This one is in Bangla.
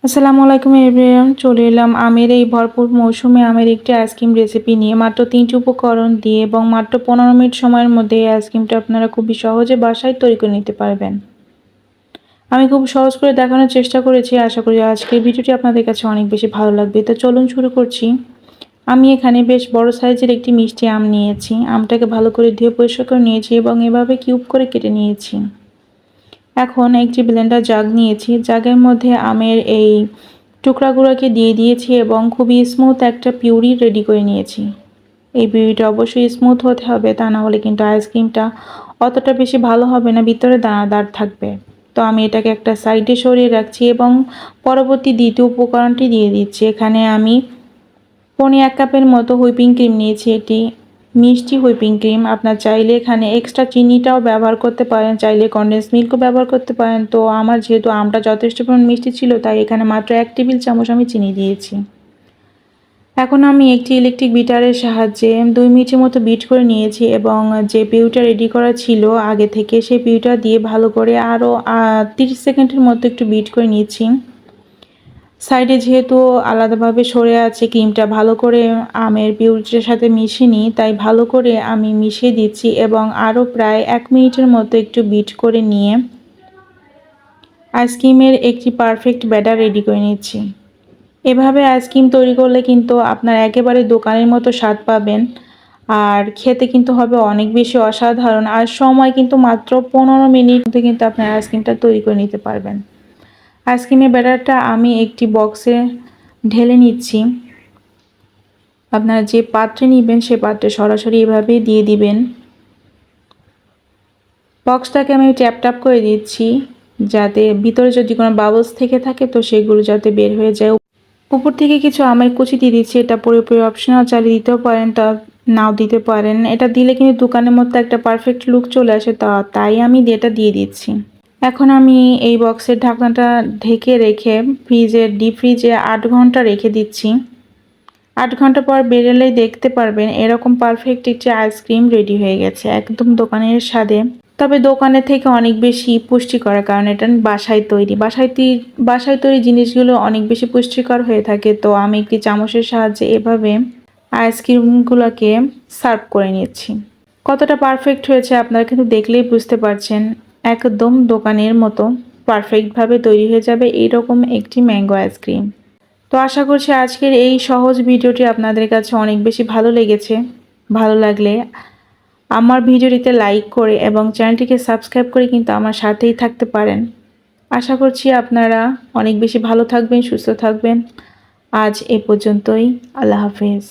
আসসালামু আলাইকুম এভরিওয়ান, চলে এলাম আমের এই ভরপুর মৌসুমে আমের একটি আইসক্রিম রেসিপি নিয়ে। মাত্র 3টি উপকরণ দিয়ে এবং মাত্র 15 মিনিট সময়ের মধ্যে এই আইসক্রিমটা আপনারা খুবই সহজে বাসায় তৈরি করে নিতে পারবেন। আমি খুব সহজ করে দেখানোর চেষ্টা করেছি। আশা করি আজকের ভিডিওটি আপনাদের কাছে অনেক বেশি ভালো লাগবে। তো চলুন শুরু করছি। আমি এখানে বেশ বড় সাইজের একটি মিষ্টি আম নিয়েছি। আমটাকে ভালো করে ধুয়ে পরিষ্কার করে নিয়েছি এবং এভাবে কিউব করে কেটে নিয়েছি। এখন একটি ব্লেন্ডার জাগ নিয়েছি। জাগের মধ্যে আমের এই টুকরাগুলোকে দিয়ে দিয়েছি এবং খুবই স্মুথ একটা পিউরি রেডি করে নিয়েছি। এই পিউরিটা অবশ্যই স্মুথ হতে হবে, তা না হলে কিন্তু আইসক্রিমটা অতটা বেশি ভালো হবে না, ভিতরে দানাদার থাকবে। তো আমি এটাকে একটা সাইডে সরিয়ে রাখছি এবং পরবর্তী দ্বিতীয় উপকরণটি দিয়ে দিচ্ছি। এখানে আমি 1 কাপের মতো হুইপিং ক্রিম নিয়েছি। এটি মিষ্টি হুইপিং ক্রিম। আপনার চাইলে এখানে এক্সট্রা চিনিটাও ব্যবহার করতে পারেন, চাইলে কনডেন্স মিল্কও ব্যবহার করতে পারেন। তো আমার যেহেতু আমটা যথেষ্ট পরিমাণ মিষ্টি ছিল, তাই এখানে মাত্র 1 টেবিল চামচ আমি চিনি দিয়েছি। এখন আমি একটি ইলেকট্রিক বিটারের সাহায্যে 2 মিনিটের মতো বিট করে নিয়েছি এবং যে পিউরিটা রেডি করা ছিল আগে থেকে, সেই পিউরিটা দিয়ে ভালো করে আরও 30 সেকেন্ডের মতো একটু বিট করে নিয়েছি। সাইডে যেহেতু আলাদাভাবে সরে আছে ক্রিমটা, ভালো করে আমের পিউরিটার সাথে মিশিয়ে নিই, তাই ভালো করে আমি মিশিয়ে দিচ্ছি এবং আরও প্রায় 1 মিনিটের মতো একটু বিট করে নিয়ে আইসক্রিমের একটি পারফেক্ট ব্যাটার রেডি করে নিচ্ছি। এভাবে আইসক্রিম তৈরি করলে কিন্তু আপনার একেবারে দোকানের মতো স্বাদ পাবেন, আর খেতে কিন্তু হবে অনেক বেশি অসাধারণ। আর সময় কিন্তু মাত্র 15 মিনিট মধ্যে কিন্তু আপনার আইসক্রিমটা তৈরি করে নিতে পারবেন। আইসক্রিমের ব্যাটারটা আমি একটি বক্সে ঢেলে নিচ্ছি। আপনারা যে পাত্রে নেবেন সে পাত্রে সরাসরি এভাবেই দিয়ে দিবেন। বক্সটাকে আমি ট্যাপ করে দিচ্ছি, যাতে ভিতরে যদি কোনো বাবলস থেকে থাকে তো সেগুলো যাতে বের হয়ে যায়। উপর থেকে কিছু আমের কুচি দিয়ে দিচ্ছি। এটা পুরোপুরি অপশনাল, চালিয়ে দিতেও পারেন, তা নাও দিতে পারেন। এটা দিলে কিন্তু দোকানের মতো একটা পারফেক্ট লুক চলে আসে, তাই আমি এটা দিয়ে দিচ্ছি। এখন আমি এই বক্সের ঢাকনাটা ঢেকে রেখে ডিপ ফ্রিজে 8 ঘন্টা রেখে দিচ্ছি। 8 ঘন্টা পর বেরোলেই দেখতে পারবেন এরকম পারফেক্ট একটি আইসক্রিম রেডি হয়ে গেছে, একদম দোকানের স্বাদে। তবে দোকানের থেকে অনেক বেশি পুষ্টিকর, কারণ এটা বাসায় তৈরি জিনিসগুলো অনেক বেশি পুষ্টিকর হয়ে থাকে। তো আমি একটি চামচের সাহায্যে এভাবে আইসক্রিমগুলোকে সার্ভ করে নিচ্ছি। কতটা পারফেক্ট হয়েছে আপনারা কিন্তু দেখলেই বুঝতে পারছেন। একদম দোকানের মতো পারফেক্টভাবে তৈরি হয়ে যাবে এইরকম একটি ম্যাঙ্গো আইসক্রিম। তো আশা করছি আজকের এই সহজ ভিডিওটি আপনাদের কাছে অনেক বেশি ভালো লেগেছে। ভালো লাগলে আমার ভিডিওটিতে লাইক করে এবং চ্যানেলটিকে সাবস্ক্রাইব করে কিন্তু আমার সাথেই থাকতে পারেন। আশা করছি আপনারা অনেক বেশি ভালো থাকবেন, সুস্থ থাকবেন। আজ এ পর্যন্তই। আল্লাহ হাফেজ।